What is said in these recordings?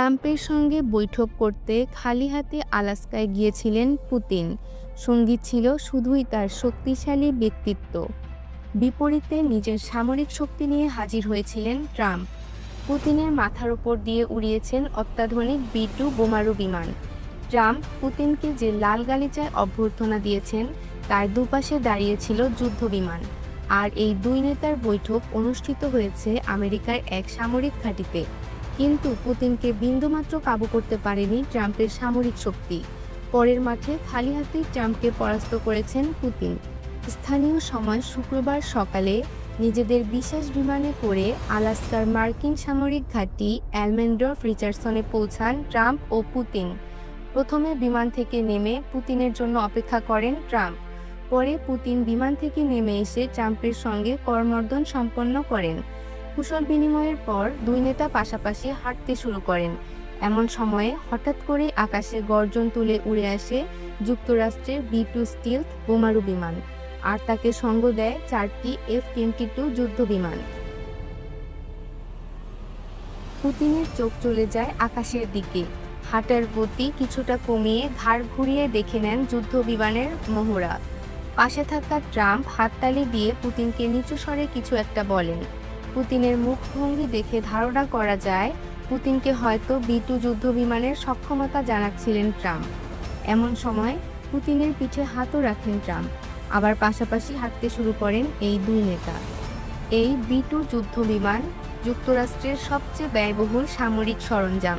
ট্রাম্পের সঙ্গে বৈঠক করতে খালি হাতে আলাস্কায় গিয়েছিলেন পুতিন। সঙ্গী ছিল শুধুই তার শক্তিশালী ব্যক্তিত্ব। বিপরীতে নিজের সামরিক শক্তি নিয়ে হাজির হয়েছিলেন ট্রাম্প। পুতিনের মাথার ওপর দিয়ে উড়িয়েছেন অত্যাধুনিক B-2 বোমারু বিমান। ট্রাম্প পুতিনকে যে লাল গালিচায় অভ্যর্থনা দিয়েছেন তার দুপাশে দাঁড়িয়েছিল যুদ্ধবিমান। আর এই দুই নেতার বৈঠক অনুষ্ঠিত হয়েছে আমেরিকার এক সামরিক ঘাঁটিতে। কিন্তু পুতিনকে বিন্দুমাত্র কাবু করতে পারেনি ট্রাম্পের সামরিক শক্তি। পরের মাঠে খালি হাতেই ট্রাম্পকে পরাস্ত করেছেন পুতিন। স্থানীয় সময় শুক্রবার সকালে নিজেদের বিশেষ বিমানে করে আলাস্কার মার্কিন সামরিক ঘাঁটি অ্যালমেন্ডর্ফ-রিচার্ডসনে পৌঁছান ট্রাম্প ও পুতিন। প্রথমে বিমান থেকে নেমে পুতিনের জন্য অপেক্ষা করেন ট্রাম্প। পরে পুতিন বিমান থেকে নেমে এসে ট্রাম্পের সঙ্গে করমর্দন সম্পন্ন করেন। কুশল বিনিময়ের পর দুই নেতা পাশাপাশি হাঁটতে শুরু করেন। এমন সময়ে হঠাৎ করে আকাশে গর্জন তুলে উড়ে আসে যুক্তরাষ্ট্রের B-2 স্টিলথ বোমারু বিমান, আর তাকে সঙ্গ দেয় 4টি F-22 যুদ্ধবিমান। পুতিনের চোখ চলে যায় আকাশের দিকে। হাঁটার গতি কিছুটা কমিয়ে ঘাড় ঘুরিয়ে দেখে নেন যুদ্ধবিমানের মহড়া। পাশে থাকা ট্রাম্প হাততালি দিয়ে পুতিনকে নিচু স্বরে কিছু একটা বলেন। পুতিনের মুখভঙ্গি দেখে ধারণা করা যায় পুতিনকে হয়তো B-2 যুদ্ধবিমানের সক্ষমতা জানাচ্ছিলেন ট্রাম্প। এমন সময় পুতিনের পিঠে হাতও রাখেন ট্রাম্প। আবার পাশাপাশি হাঁটতে শুরু করেন এই দুই নেতা। এই B-2 যুদ্ধবিমান যুক্তরাষ্ট্রের সবচেয়ে ব্যয়বহুল সামরিক সরঞ্জাম।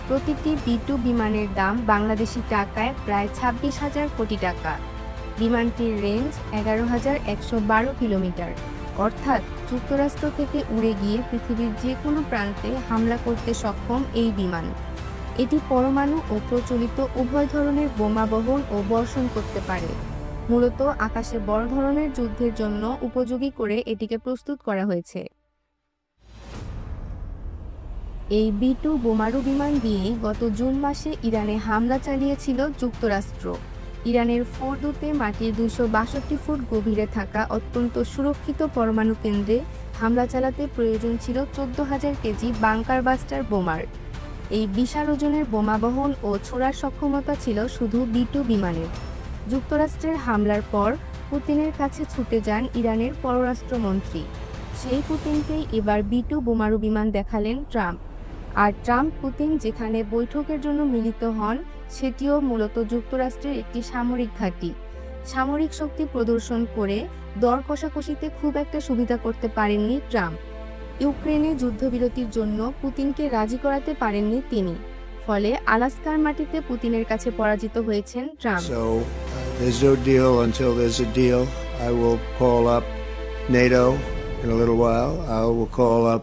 প্রতিটি B-2 বিমানের দাম বাংলাদেশি টাকায় প্রায় 26,000 কোটি টাকা। বিমানটির রেঞ্জ 11,112 কিলোমিটার, অর্থাৎ যুক্তরাষ্ট্র থেকে উড়ে গিয়ে পৃথিবীর যে কোনো প্রান্তে হামলা করতে সক্ষম এই বিমান। এটি পরমাণু ও প্রচলিত উভয় ধরনের বোমা বহন ও বর্ষণ করতে পারে। মূলত আকাশে বড় ধরনের যুদ্ধের জন্য উপযোগী করে এটিকে প্রস্তুত করা হয়েছে। এই B-2 বোমারু বিমান দিয়েই গত জুন মাসে ইরানে হামলা চালিয়েছিল যুক্তরাষ্ট্র। ইরানের ফোর্দোতে মাটির 262 ফুট গভীরে থাকা অত্যন্ত সুরক্ষিত পরমাণু কেন্দ্রে হামলা চালাতে প্রয়োজন ছিল 14,000 কেজি বাংকার বাস্টার বোমার। এই বিশাল ওজনের বোমা বহন ও ছোড়ার সক্ষমতা ছিল শুধু B-2 বিমানের। যুক্তরাষ্ট্রের হামলার পর পুতিনের কাছে ছুটে যান ইরানের পররাষ্ট্রমন্ত্রী। সেই পুতিনকেই এবার B-2 বোমারু বিমান দেখালেন ট্রাম্প। আর ট্রাম্প পুতিন যেখানে বৈঠকের জন্য মিলিত হন সেটিও মূলত যুক্তরাষ্ট্রের একটি সামরিক ঘাঁটি। সামরিক শক্তি প্রদর্শন করে দর কষাকষিতে খুব একটা সুবিধা করতে পারেননি ট্রাম্প। ইউক্রেনে যুদ্ধবিরতির জন্য পুতিনকে রাজি করাতে পারেননি তিনি। ফলে আলাস্কার মাটিতে পুতিনের কাছে পরাজিত হয়েছেন Trump. There's no deal until there's a deal. I will call up NATO in a little while. I will call up